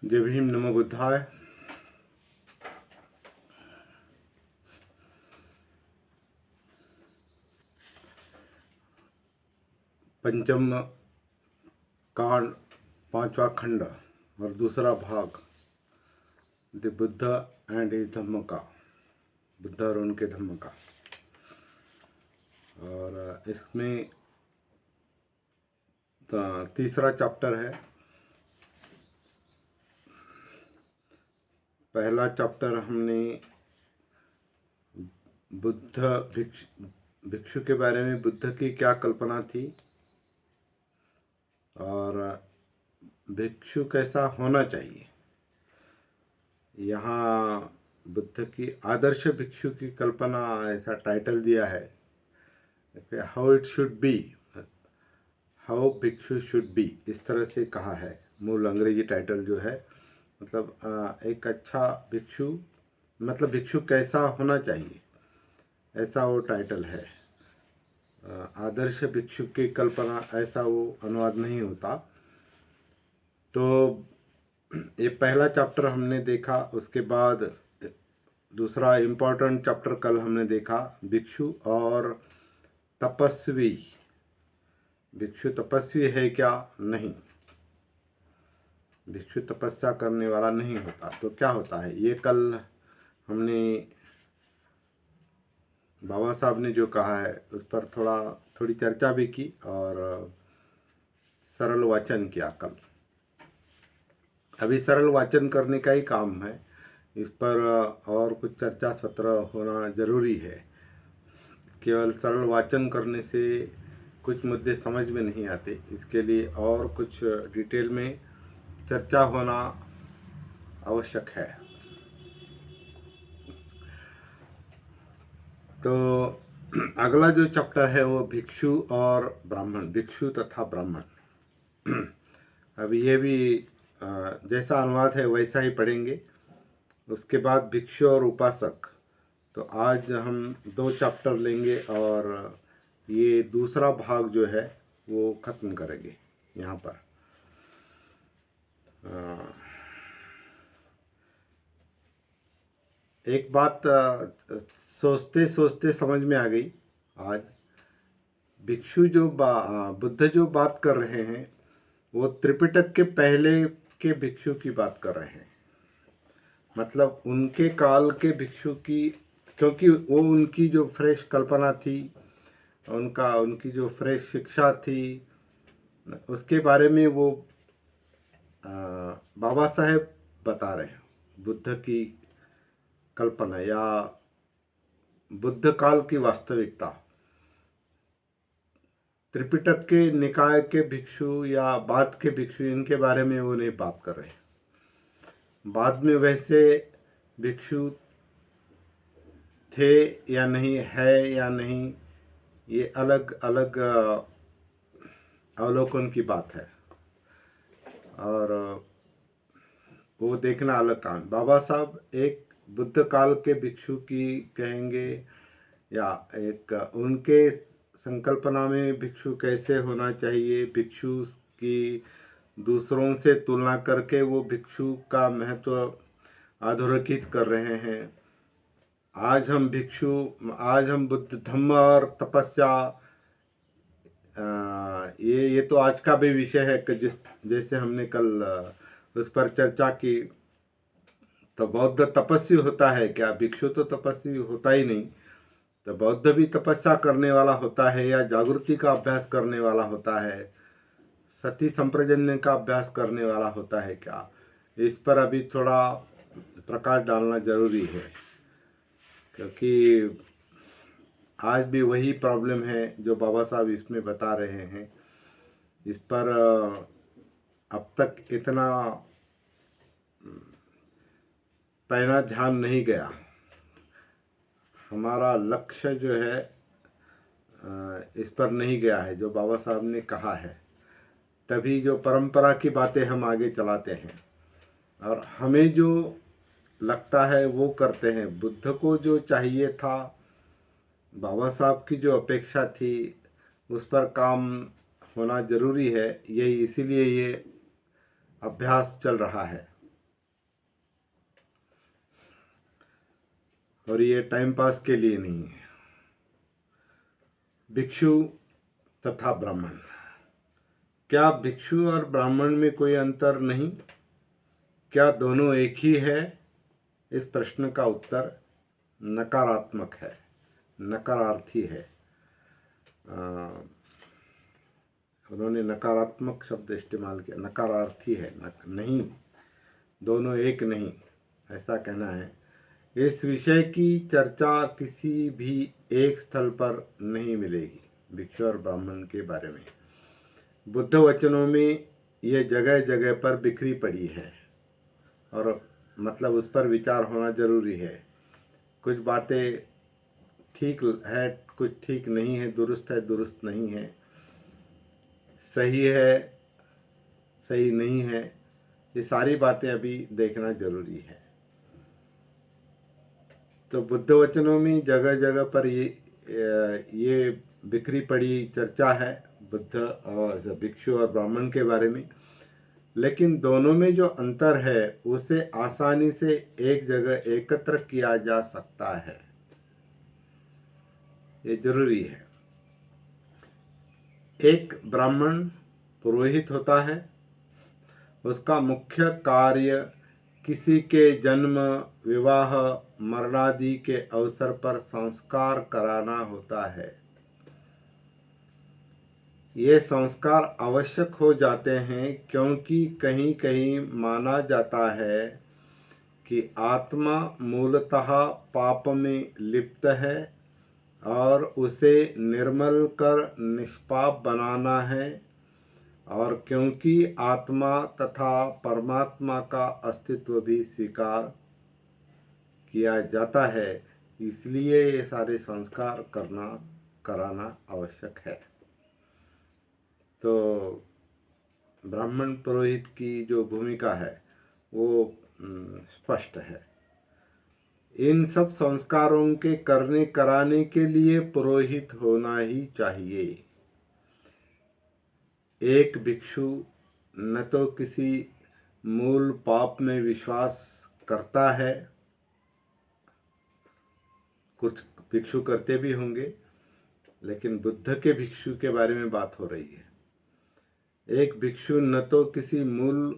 जय भीम, नमो बुद्धाय। पंचम कांड, पांचवा खंड और दूसरा भाग, द बुद्ध एंड हिज धम्म का, बुद्ध और उनके धम्म का। और इसमें तीसरा चैप्टर है। पहला चैप्टर हमने बुद्ध भिक्षु के बारे में, बुद्ध की क्या कल्पना थी और भिक्षु कैसा होना चाहिए। यहाँ बुद्ध की आदर्श भिक्षु की कल्पना ऐसा टाइटल दिया है, how it should be, how भिक्षु शुड बी, इस तरह से कहा है। मूल अंग्रेजी टाइटल जो है, मतलब एक अच्छा भिक्षु, मतलब भिक्षु कैसा होना चाहिए, ऐसा वो टाइटल है। आदर्श भिक्षु की कल्पना, ऐसा वो अनुवाद नहीं होता। तो ये पहला चैप्टर हमने देखा। उसके बाद दूसरा इम्पोर्टेंट चैप्टर कल हमने देखा, भिक्षु और तपस्वी। भिक्षु तपस्वी है क्या? नहीं, भिक्षु तपस्या करने वाला नहीं होता। तो क्या होता है, ये कल हमने बाबा साहब ने जो कहा है उस पर थोड़ी चर्चा भी की और सरल वाचन किया कल। अभी सरल वाचन करने का ही काम है, इस पर और कुछ चर्चा सत्र होना जरूरी है। केवल सरल वाचन करने से कुछ मुद्दे समझ में नहीं आते, इसके लिए और कुछ डिटेल में चर्चा होना आवश्यक है। तो अगला जो चैप्टर है वो भिक्षु और ब्राह्मण, भिक्षु तथा ब्राह्मण। अब ये भी जैसा अनुवाद है वैसा ही पढ़ेंगे। उसके बाद भिक्षु और उपासक। तो आज हम 2 चैप्टर लेंगे और ये दूसरा भाग जो है वो ख़त्म करेंगे यहाँ पर। एक बात सोचते सोचते समझ में आ गई आज। भिक्षु जो बुद्ध जो बात कर रहे हैं वो त्रिपिटक के पहले के भिक्षु की बात कर रहे हैं। मतलब उनके काल के भिक्षु की, क्योंकि वो उनकी जो फ्रेश कल्पना थी, उनकी जो फ्रेश शिक्षा थी, उसके बारे में वो बाबा साहेब बता रहे हैं। बुद्ध की कल्पना या बुद्ध काल की वास्तविकता, त्रिपिटक के निकाय के भिक्षु या बाद के भिक्षु, इनके बारे में वो नहीं बात कर रहे। बाद में वैसे भिक्षु थे या नहीं, है या नहीं, ये अलग अलग अवलोकन की बात है और वो देखना अलग काम। बाबा साहब एक बुद्ध काल के भिक्षु की कहेंगे या एक उनके संकल्पना में भिक्षु कैसे होना चाहिए, भिक्षु की दूसरों से तुलना करके वो भिक्षु का महत्व अधोरेखित कर रहे हैं। आज हम बुद्ध धम्म और तपस्या, ये तो आज का भी विषय है कि जैसे हमने कल उस पर चर्चा की। तो बौद्ध तपस्वी होता है क्या? भिक्षु तो तपस्वी होता ही नहीं। तो बौद्ध भी तपस्या करने वाला होता है या जागृति का अभ्यास करने वाला होता है, सती संप्रजन्य का अभ्यास करने वाला होता है क्या? इस पर अभी थोड़ा प्रकाश डालना जरूरी है, क्योंकि आज भी वही प्रॉब्लम है जो बाबा साहब इसमें बता रहे हैं। इस पर अब तक इतना पैना ध्यान नहीं गया। हमारा लक्ष्य जो है इस पर नहीं गया है जो बाबा साहब ने कहा है, तभी जो परंपरा की बातें हम आगे चलाते हैं और हमें जो लगता है वो करते हैं। बुद्ध को जो चाहिए था, बाबा साहब की जो अपेक्षा थी, उस पर काम होना ज़रूरी है। यही इसीलिए ये अभ्यास चल रहा है और ये टाइम पास के लिए नहीं है। भिक्षु तथा ब्राह्मण, क्या भिक्षु और ब्राह्मण में कोई अंतर नहीं? क्या दोनों एक ही है? इस प्रश्न का उत्तर नकारात्मक है, नकारार्थी है। उन्होंने नकारात्मक शब्द इस्तेमाल किया, नकारार्थी है, नहीं, दोनों एक नहीं, ऐसा कहना है। इस विषय की चर्चा किसी भी एक स्थल पर नहीं मिलेगी। भिक्षु और ब्राह्मण के बारे में बुद्ध वचनों में ये जगह जगह पर बिखरी पड़ी है और मतलब उस पर विचार होना जरूरी है। कुछ बातें ठीक है, कुछ ठीक नहीं है, दुरुस्त है, दुरुस्त नहीं है, सही है, सही नहीं है। ये सारी बातें अभी देखना जरूरी है। तो बुद्ध वचनों में जगह जगह पर ये बिखरी पड़ी चर्चा है बुद्ध और भिक्षु और ब्राह्मण के बारे में, लेकिन दोनों में जो अंतर है उसे आसानी से एक जगह एकत्र किया जा सकता है, ये जरूरी है। एक ब्राह्मण पुरोहित होता है, उसका मुख्य कार्य किसी के जन्म, विवाह, मरणादि के अवसर पर संस्कार कराना होता है। ये संस्कार आवश्यक हो जाते हैं क्योंकि कहीं कहीं माना जाता है कि आत्मा मूलतः पाप में लिप्त है और उसे निर्मल कर निष्पाप बनाना है, और क्योंकि आत्मा तथा परमात्मा का अस्तित्व भी स्वीकार किया जाता है, इसलिए ये सारे संस्कार कराना आवश्यक है। तो ब्राह्मण पुरोहित की जो भूमिका है वो स्पष्ट है। इन सब संस्कारों के करने कराने के लिए पुरोहित होना ही चाहिए। एक भिक्षु न तो किसी मूल पाप में विश्वास करता है, कुछ भिक्षु करते भी होंगे, लेकिन बुद्ध के भिक्षु के बारे में बात हो रही है। एक भिक्षु न तो किसी मूल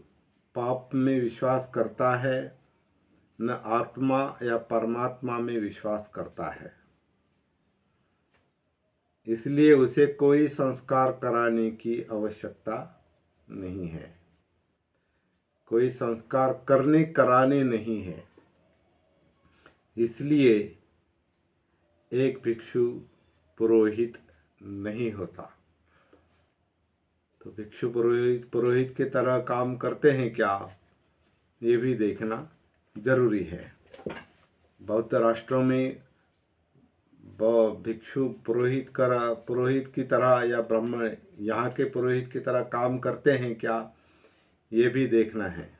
पाप में विश्वास करता है, न आत्मा या परमात्मा में विश्वास करता है, इसलिए उसे कोई संस्कार कराने की आवश्यकता नहीं है, कोई संस्कार करने कराने नहीं है। इसलिए एक भिक्षु पुरोहित नहीं होता। तो भिक्षु पुरोहित की तरह काम करते हैं क्या, ये भी देखना जरूरी है। बौद्ध राष्ट्रों में भिक्षु पुरोहित की तरह या ब्राह्मण यहाँ के पुरोहित की तरह काम करते हैं क्या, ये भी देखना है।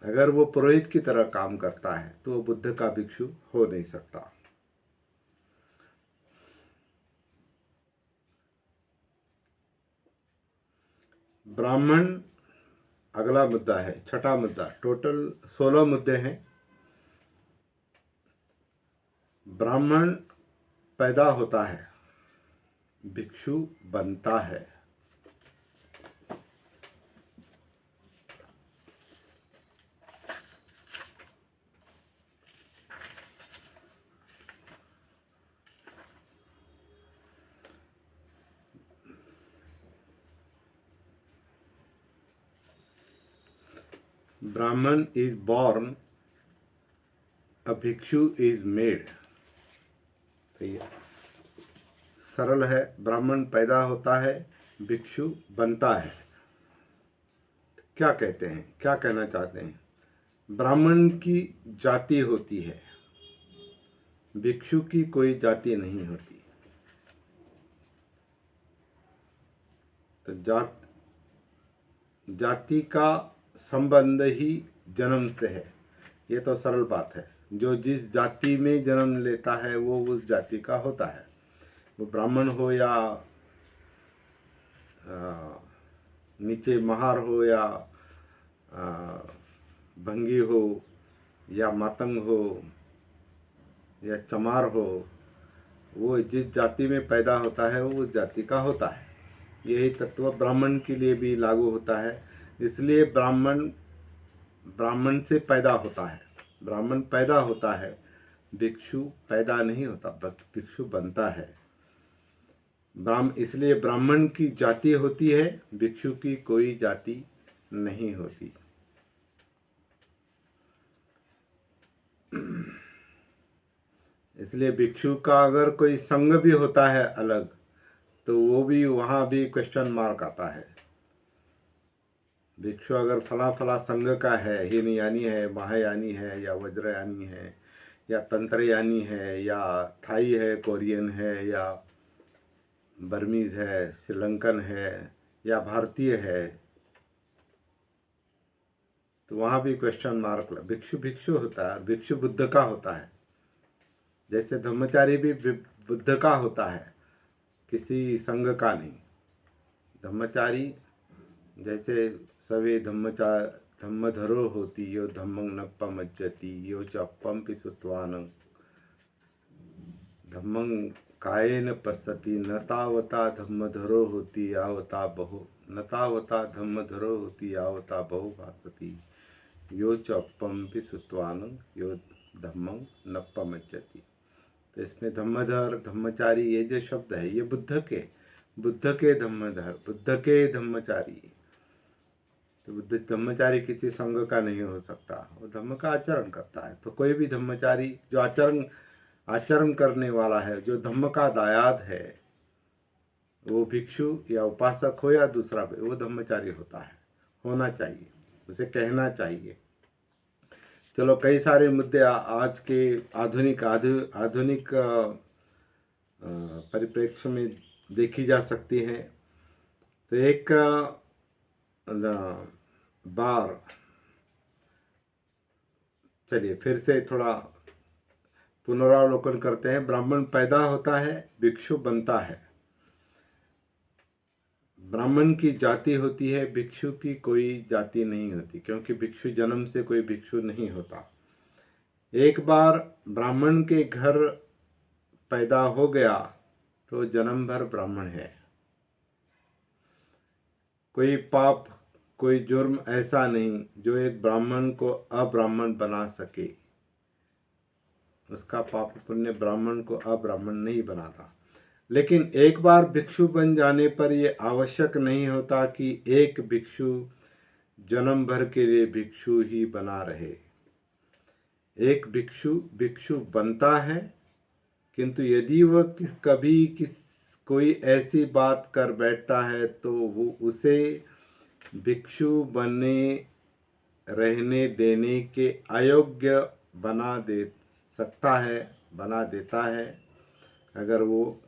अगर वो पुरोहित की तरह काम करता है तो वो बुद्ध का भिक्षु हो नहीं सकता। ब्राह्मण अगला मुद्दा है, छठा मुद्दा। टोटल 16 मुद्दे हैं। ब्राह्मण पैदा होता है, भिक्षु बनता है। ब्राह्मण इज बॉर्न, अ भिक्षु इज मेड। सही है, सरल है। ब्राह्मण पैदा होता है, भिक्षु बनता है। क्या कहते हैं, क्या कहना चाहते हैं? ब्राह्मण की जाति होती है, भिक्षु की कोई जाति नहीं होती। तो जाति का संबंध ही जन्म से है, ये तो सरल बात है। जो जिस जाति में जन्म लेता है वो उस जाति का होता है। वो ब्राह्मण हो या नीचे महार हो या भंगी हो या मातंग हो या चमार हो, वो जिस जाति में पैदा होता है वो उस जाति का होता है। यही तत्व ब्राह्मण के लिए भी लागू होता है। इसलिए ब्राह्मण से पैदा होता है, ब्राह्मण पैदा होता है, भिक्षु पैदा नहीं होता, भिक्षु बनता है। इसलिए ब्राह्मण की जाति होती है, भिक्षु की कोई जाति नहीं होती। इसलिए भिक्षु का अगर कोई संघ भी होता है अलग, तो वो भी, वहाँ भी क्वेश्चन मार्क आता है। भिक्षु अगर फला फला संघ का है, हीनयानी है, महायानी है, या वज्रयानी है, या तंत्रयानी है, या थाई है, कोरियन है, या बर्मीज है, श्रीलंकन है, या भारतीय है, तो वहाँ भी क्वेश्चन मार्क। भिक्षु भिक्षु होता है, भिक्षु बुद्ध का होता है। जैसे धम्मचारी भी बुद्ध का होता है, किसी संघ का नहीं। धम्मचारी जैसे सवे धम्मधरो होती यो धम्मं न पमज्जति यो चप्पम पिसुत्वान धम्मं कायेन पश्यति न तावता धम्मधरो होती यावता बहु न तावता धम्मधरो होती यावता बहु भासति यो चप्पम पिसुत्वान यो धम्मं न पमज्जति। तो इसमें धम्मधर, धम्मचारी, ये जो शब्द है ये बुद्ध के धम्मधर, बुद्ध के धम्मचारी। तो बुद्ध धम्मचारी किसी संघ का नहीं हो सकता, वो धम्म का आचरण करता है। तो कोई भी धम्मचारी जो आचरण करने वाला है, जो धम्म का दायाद है, वो भिक्षु या उपासक हो या दूसरा, वो धम्मचारी होता है, होना चाहिए, उसे कहना चाहिए। चलो, कई सारे मुद्दे आज के आधुनिक परिप्रेक्ष्य में देखी जा सकती हैं। तो एक बार चलिए फिर से थोड़ा पुनरावलोकन करते हैं। ब्राह्मण पैदा होता है, भिक्षु बनता है। ब्राह्मण की जाति होती है, भिक्षु की कोई जाति नहीं होती, क्योंकि भिक्षु जन्म से कोई भिक्षु नहीं होता। एक बार ब्राह्मण के घर पैदा हो गया तो जन्म भर ब्राह्मण है। कोई पाप, कोई जुर्म ऐसा नहीं जो एक ब्राह्मण को अब्राह्मण बना सके। उसका पाप पुण्य ब्राह्मण को अब्राह्मण नहीं बनाता। लेकिन एक बार भिक्षु बन जाने पर यह आवश्यक नहीं होता कि एक भिक्षु जन्म भर के लिए भिक्षु ही बना रहे। एक भिक्षु बनता है, किंतु यदि वह कभी कोई ऐसी बात कर बैठता है तो वो उसे भिक्षु रहने देने के अयोग्य बना देता है, अगर वो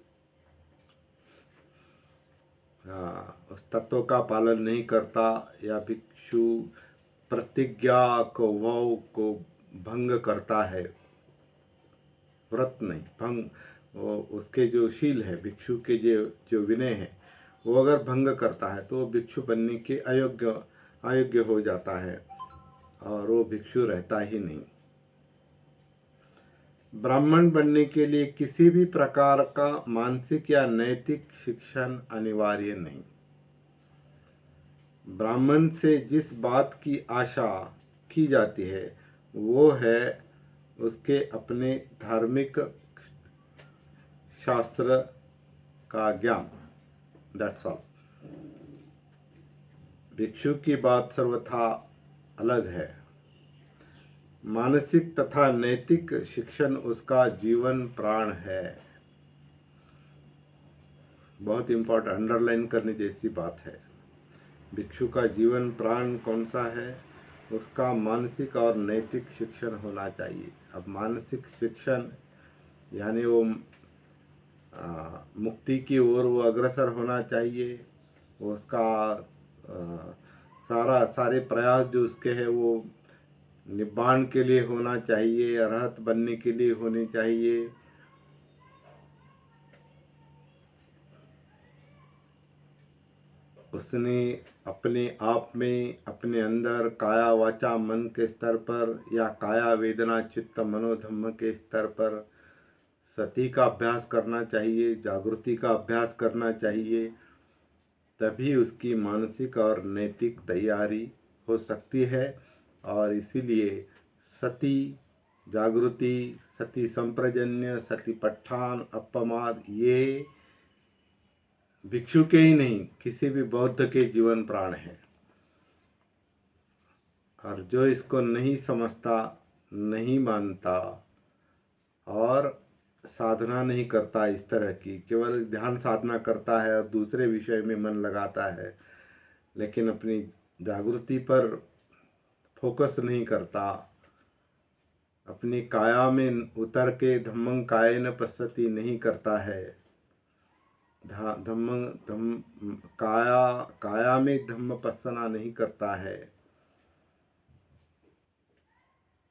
उस तत्व का पालन नहीं करता या भिक्षु प्रतिज्ञा को भंग करता है। व्रत नहीं, भंग, वो उसके जो शील है, भिक्षु के जो विनय है, वो अगर भंग करता है तो वो भिक्षु बनने के अयोग्य हो जाता है और वो भिक्षु रहता ही नहीं। ब्राह्मण बनने के लिए किसी भी प्रकार का मानसिक या नैतिक शिक्षण अनिवार्य नहीं। ब्राह्मण से जिस बात की आशा की जाती है वो है उसके अपने धार्मिक शास्त्र का ज्ञान। That's all. भिक्षु की बात सर्वथा अलग है। मानसिक तथा नैतिक शिक्षण उसका जीवन प्राण है। बहुत इंपॉर्टेंट, अंडरलाइन करने जैसी बात है। भिक्षु का जीवन प्राण कौन सा है? उसका मानसिक और नैतिक शिक्षण होना चाहिए। अब मानसिक शिक्षण यानी वो मुक्ति की ओर वो अग्रसर होना चाहिए। उसका सारे प्रयास जो उसके हैं वो निब्बाण के लिए होना चाहिए, अरहत बनने के लिए होने चाहिए। उसने अपने आप में, अपने अंदर काया वाचा मन के स्तर पर या काया वेदना चित्त मनोधम्म के स्तर पर सती का अभ्यास करना चाहिए, जागृति का अभ्यास करना चाहिए। तभी उसकी मानसिक और नैतिक तैयारी हो सकती है। और इसीलिए सती, जागृति, सती संप्रजन्य, सती पट्ठान, अपमाद, ये भिक्षु के ही नहीं, किसी भी बौद्ध के जीवन प्राण है। और जो इसको नहीं समझता, नहीं मानता और साधना नहीं करता इस तरह की, केवल ध्यान साधना करता है और दूसरे विषय में मन लगाता है, लेकिन अपनी जागृति पर फोकस नहीं करता, अपनी काया में उतर के धम्मं कायेन पश्यति नहीं करता है, काया में धम्म पश्यना नहीं करता है,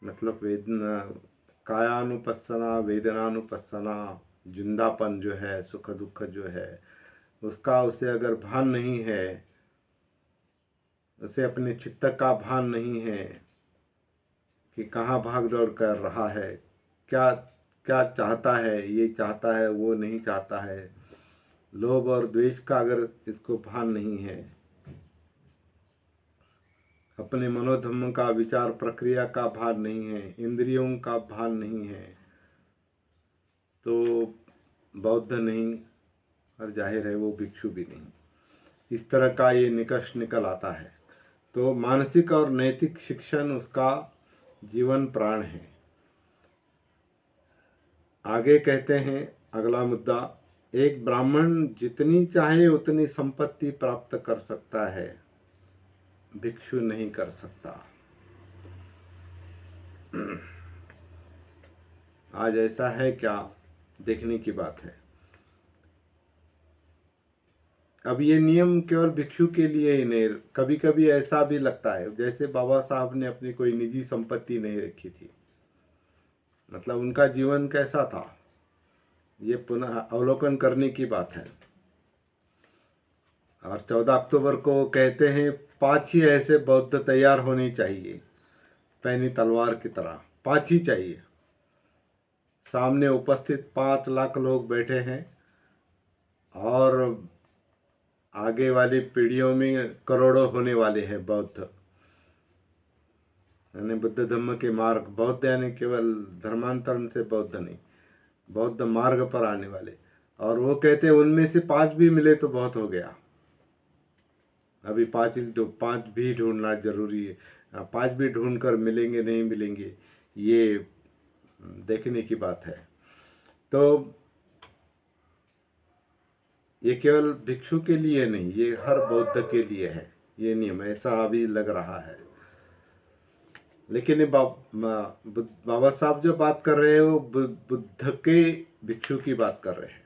मतलब कायानुपස්සना, वेदनानुपස්සना, जिंदापन जो है, सुख दुख जो है उसका उसे अगर भान नहीं है, उसे अपने चित्त का भान नहीं है कि कहाँ भाग दौड़ कर रहा है, क्या क्या चाहता है, ये चाहता है, वो नहीं चाहता है, लोभ और द्वेष का अगर इसको भान नहीं है, अपने मनोधम्म का, विचार प्रक्रिया का भान नहीं है, इंद्रियों का भान नहीं है, तो बौद्ध नहीं और जाहिर है वो भिक्षु भी नहीं। इस तरह का ये निकष निकल आता है। तो मानसिक और नैतिक शिक्षण उसका जीवन प्राण है। आगे कहते हैं अगला मुद्दा, एक ब्राह्मण जितनी चाहे उतनी संपत्ति प्राप्त कर सकता है, भिक्षु नहीं कर सकता। आज ऐसा है क्या, देखने की बात है। अब ये नियम केवल भिक्षु के लिए ही नहीं, कभी कभी ऐसा भी लगता है जैसे बाबा साहब ने अपनी कोई निजी संपत्ति नहीं रखी थी, मतलब उनका जीवन कैसा था, ये पुनः अवलोकन करने की बात है। और 14 अक्टूबर को कहते हैं 5 ही ऐसे बौद्ध तैयार होने चाहिए, पैनी तलवार की तरह 5 ही चाहिए। सामने उपस्थित 5 लाख लोग बैठे हैं और आगे वाली पीढ़ियों में करोड़ों होने वाले हैं बौद्ध, यानी बुद्ध धम्म के मार्ग, बौद्ध यानी केवल धर्मांतरण से बौद्ध नहीं, बौद्ध मार्ग पर आने वाले। और वो कहते हैं उनमें से 5 भी मिले तो बहुत हो गया। अभी 5 भी ढूंढना जरूरी है। 5 भी ढूंढ कर मिलेंगे नहीं मिलेंगे ये देखने की बात है। तो ये केवल भिक्षु के लिए नहीं, ये हर बौद्ध के लिए है ये नियम, ऐसा अभी लग रहा है। लेकिन ये बाबा साहब जो बात कर रहे हैं वो बुद्ध के भिक्षु की बात कर रहे हैं,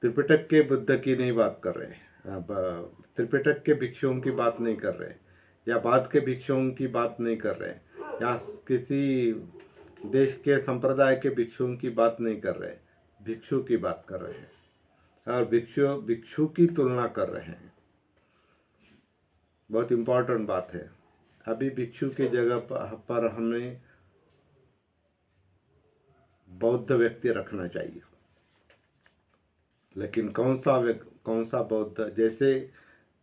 त्रिपिटक के बुद्ध की नहीं बात कर रहे हैं। अब त्रिपिटक के भिक्षुओं की बात नहीं कर रहे, या बाद के भिक्षुओं की बात नहीं कर रहे, या किसी देश के संप्रदाय के भिक्षुओं की बात नहीं कर रहे, भिक्षु की बात कर रहे हैं। और भिक्षु की तुलना कर रहे हैं। बहुत इम्पोर्टेंट बात है। अभी भिक्षु की जगह पर हमें बौद्ध व्यक्ति रखना चाहिए। लेकिन कौन सा बौद्ध, जैसे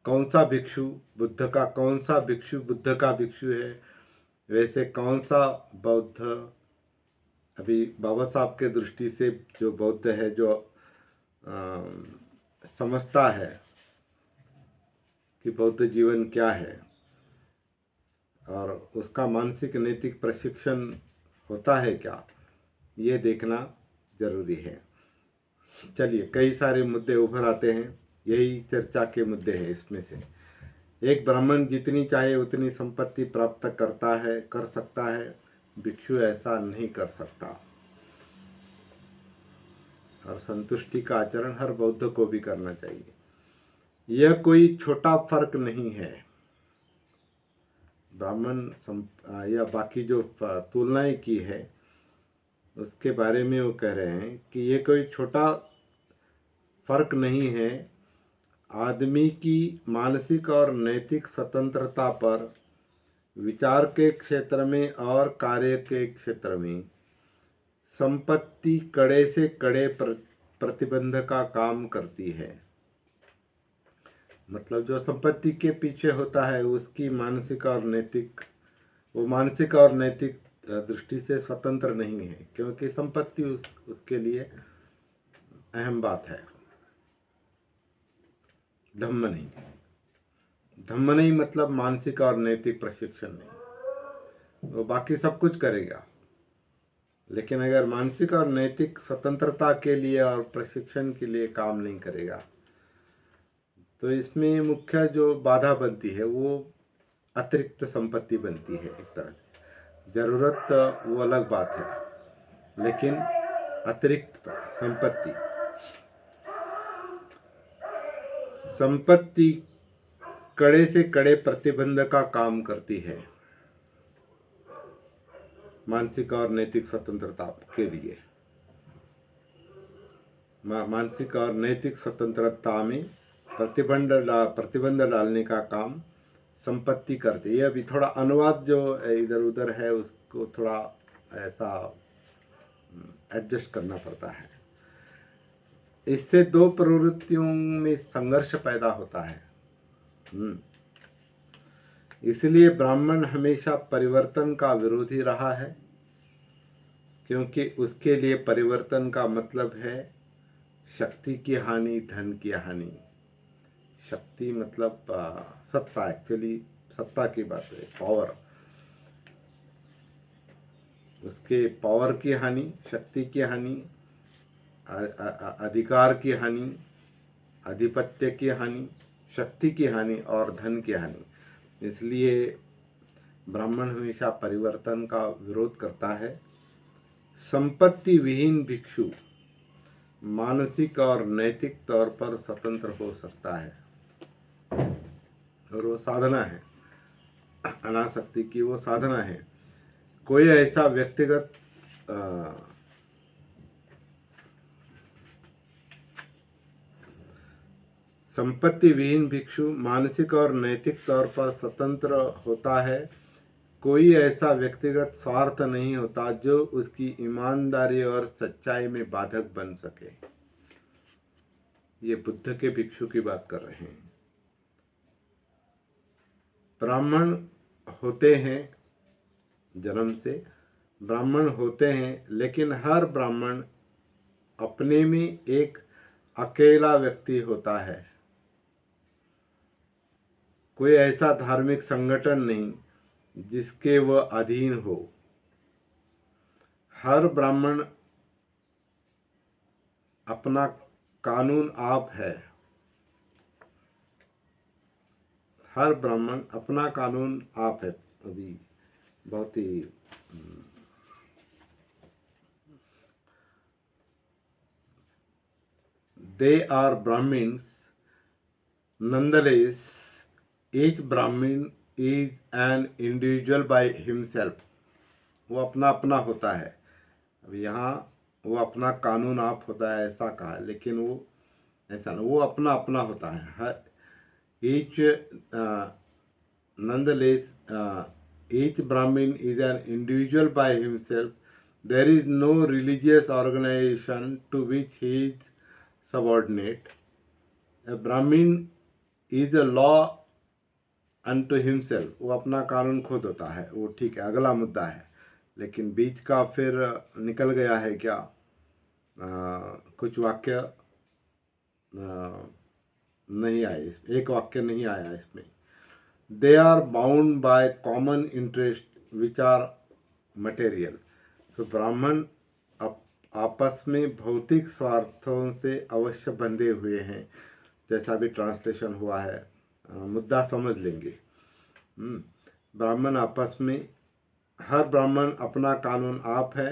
कौन सा भिक्षु बुद्ध का, कौन सा भिक्षु बुद्ध का भिक्षु है, वैसे कौन सा बौद्ध अभी बाबा साहब के दृष्टि से जो बौद्ध है, जो समझता है कि बौद्ध जीवन क्या है और उसका मानसिक नैतिक प्रशिक्षण होता है क्या, ये देखना जरूरी है। चलिए, कई सारे मुद्दे उभर आते हैं, यही चर्चा के मुद्दे हैं इसमें से। एक ब्राह्मण जितनी चाहे उतनी संपत्ति प्राप्त कर सकता है, भिक्षु ऐसा नहीं कर सकता। और संतुष्टि का आचरण हर बौद्ध को भी करना चाहिए। यह कोई छोटा फर्क नहीं है। ब्राह्मण या बाकी जो तुलनाएं की है उसके बारे में वो कह रहे हैं कि ये कोई छोटा फर्क नहीं है। आदमी की मानसिक और नैतिक स्वतंत्रता पर विचार के क्षेत्र में और कार्य के क्षेत्र में संपत्ति कड़े से कड़े प्रतिबंध का काम करती है। मतलब जो संपत्ति के पीछे होता है उसकी मानसिक और नैतिक दृष्टि से स्वतंत्र नहीं है, क्योंकि संपत्ति उसके लिए अहम बात है, धम्म नहीं। धम्म नहीं मतलब मानसिक और नैतिक प्रशिक्षण नहीं। वो बाकी सब कुछ करेगा, लेकिन अगर मानसिक और नैतिक स्वतंत्रता के लिए और प्रशिक्षण के लिए काम नहीं करेगा तो इसमें मुख्य जो बाधा बनती है वो अतिरिक्त संपत्ति बनती है। एक तरह से जरूरत वो अलग बात है, लेकिन अतिरिक्त संपत्ति कड़े से कड़े प्रतिबंध का काम करती है मानसिक और नैतिक स्वतंत्रता के लिए। मानसिक और नैतिक स्वतंत्रता में प्रतिबंध डालने का काम संपत्ति करती है। अभी थोड़ा अनुवाद जो इधर उधर है उसको थोड़ा ऐसा एडजस्ट करना पड़ता है। इससे दो प्रवृत्तियों में संघर्ष पैदा होता है। इसलिए ब्राह्मण हमेशा परिवर्तन का विरोधी रहा है, क्योंकि उसके लिए परिवर्तन का मतलब है शक्ति की हानि, धन की हानि। शक्ति मतलब सत्ता, एक्चुअली सत्ता की बात है, पावर। उसके पावर की हानि, शक्ति की हानि, अधिकार की हानि, आधिपत्य की हानि, शक्ति की हानि और धन की हानि। इसलिए ब्राह्मण हमेशा परिवर्तन का विरोध करता है। संपत्ति विहीन भिक्षु मानसिक और नैतिक तौर पर स्वतंत्र हो सकता है, और वो साधना है, अनासक्ति की वो साधना है। कोई ऐसा व्यक्तिगत संपत्ति विहीन भिक्षु मानसिक और नैतिक तौर पर स्वतंत्र होता है। कोई ऐसा व्यक्तिगत स्वार्थ नहीं होता जो उसकी ईमानदारी और सच्चाई में बाधक बन सके। ये बुद्ध के भिक्षु की बात कर रहे हैं। ब्राह्मण होते हैं, जन्म से ब्राह्मण होते हैं, लेकिन हर ब्राह्मण अपने में एक अकेला व्यक्ति होता है। कोई ऐसा धार्मिक संगठन नहीं जिसके वह अधीन हो। हर ब्राह्मण अपना कानून आप है। हर ब्राह्मण अपना कानून आप है। अभी बहुत ही they are Brahmins, nonetheless each Brahmin is an individual by himself. वो अपना अपना होता है। अब यहाँ वो अपना कानून आप होता है ऐसा कहा, लेकिन वो ऐसा नहीं, वो अपना अपना होता है। each nonetheless each Brahmin is an individual by himself. There is no religious organization to which he is subordinate. A Brahmin is a law unto himself. वो अपना कानून खुद होता है, वो ठीक है, अगला मुद्दा है। लेकिन बीच का फिर निकल गया है क्या, कुछ वाक्य नहीं आए, एक वाक्य नहीं आया इसमें। They are bound by common interest which are material. तो ब्राह्मण आपस में भौतिक स्वार्थों से अवश्य बंधे हुए हैं, जैसा भी ट्रांसलेशन हुआ है मुद्दा समझ लेंगे। ब्राह्मण आपस में, हर ब्राह्मण अपना कानून आप है।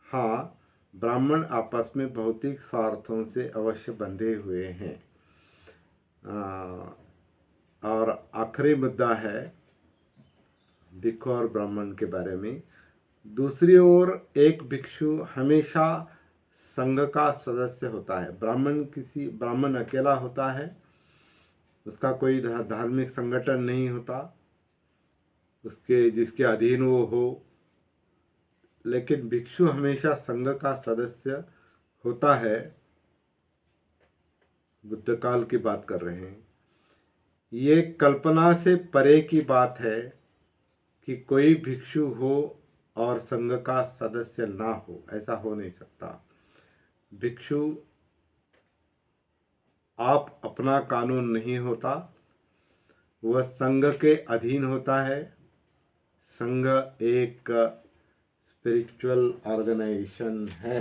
हाँ, ब्राह्मण आपस में भौतिक स्वार्थों से अवश्य बंधे हुए हैं। और आखिरी मुद्दा है भिक्षु और ब्राह्मण के बारे में। दूसरी ओर एक भिक्षु हमेशा संघ का सदस्य होता है। ब्राह्मण अकेला होता है, उसका कोई धार्मिक संगठन नहीं होता उसके जिसके अधीन वो हो। लेकिन भिक्षु हमेशा संघ का सदस्य होता है। बुद्ध काल की बात कर रहे हैं। ये कल्पना से परे की बात है कि कोई भिक्षु हो और संघ का सदस्य ना हो, ऐसा हो नहीं सकता। भिक्षु आप अपना कानून नहीं होता, वह संघ के अधीन होता है। संघ एक स्पिरिचुअल ऑर्गेनाइजेशन है।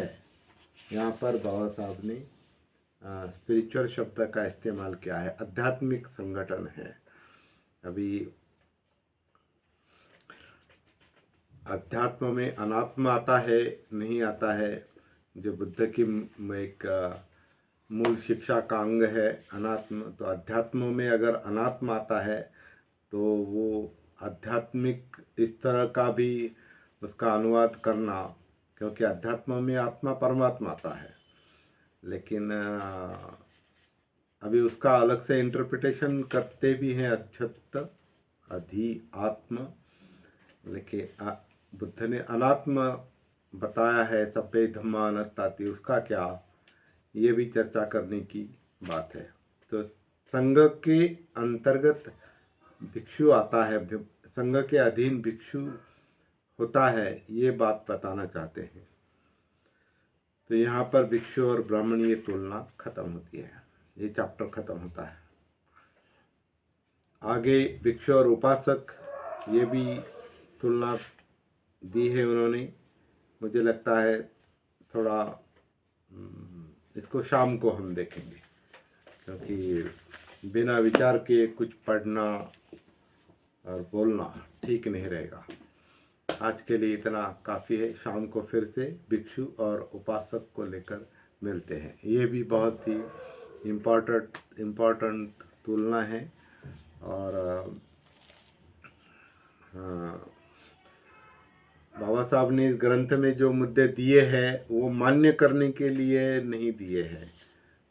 यहाँ पर बाबा साहब ने स्पिरिचुअल शब्द का इस्तेमाल किया है, आध्यात्मिक संगठन है। अभी अध्यात्म में अनात्म आता है, नहीं आता है, जो बुद्ध की एक मूल शिक्षा का अंग है अनात्म। तो अध्यात्म में अगर अनात्म आता है तो वो आध्यात्मिक इस तरह का भी उसका अनुवाद करना, क्योंकि अध्यात्म में आत्मा परमात्मा आता है, लेकिन अभी उसका अलग से इंटरप्रिटेशन करते भी हैं, अच्छत अधि आत्म। लेकिन बुद्ध ने अनात्म बताया है, सभ्य धम्मा अनात्ताति, उसका क्या, ये भी चर्चा करने की बात है। तो संघ के अंतर्गत भिक्षु आता है, संघ के अधीन भिक्षु होता है, ये बात बताना चाहते हैं। तो यहाँ पर भिक्षु और ब्राह्मण ये तुलना खत्म होती है, ये चैप्टर खत्म होता है। आगे भिक्षु और उपासक, ये भी तुलना दी है उन्होंने। मुझे लगता है थोड़ा इसको शाम को हम देखेंगे, क्योंकि बिना विचार के कुछ पढ़ना और बोलना ठीक नहीं रहेगा। आज के लिए इतना काफ़ी है। शाम को फिर से भिक्षु और उपासक को लेकर मिलते हैं। ये भी बहुत ही इम्पोर्टेंट तुलना है। और बाबा साहब ने इस ग्रंथ में जो मुद्दे दिए हैं वो मान्य करने के लिए नहीं दिए हैं,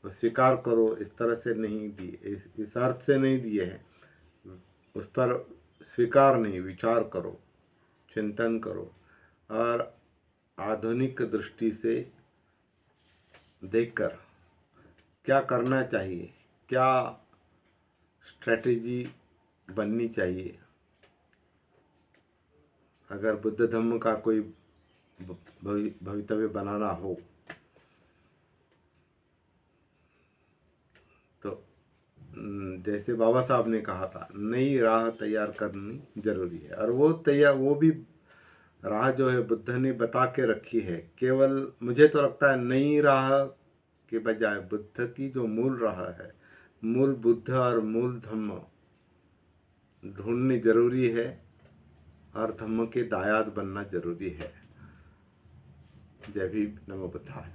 तो स्वीकार करो इस तरह से नहीं दिए, इस अर्थ से नहीं दिए हैं। उस पर स्वीकार नहीं, विचार करो, चिंतन करो और आधुनिक दृष्टि से देखकर क्या करना चाहिए, क्या स्ट्रेटजी बननी चाहिए। अगर बुद्ध धम्म का कोई भवितव्य बनाना हो तो जैसे बाबा साहब ने कहा था, नई राह तैयार करनी जरूरी है। और वो भी राह जो है बुद्ध ने बता के रखी है। केवल मुझे तो लगता है नई राह के बजाय बुद्ध की जो मूल राह है, मूल बुद्ध और मूल धम्म ढूंढनी जरूरी है और धम्म के दायाद बनना जरूरी है। जय भीम, नमो बुद्धाय।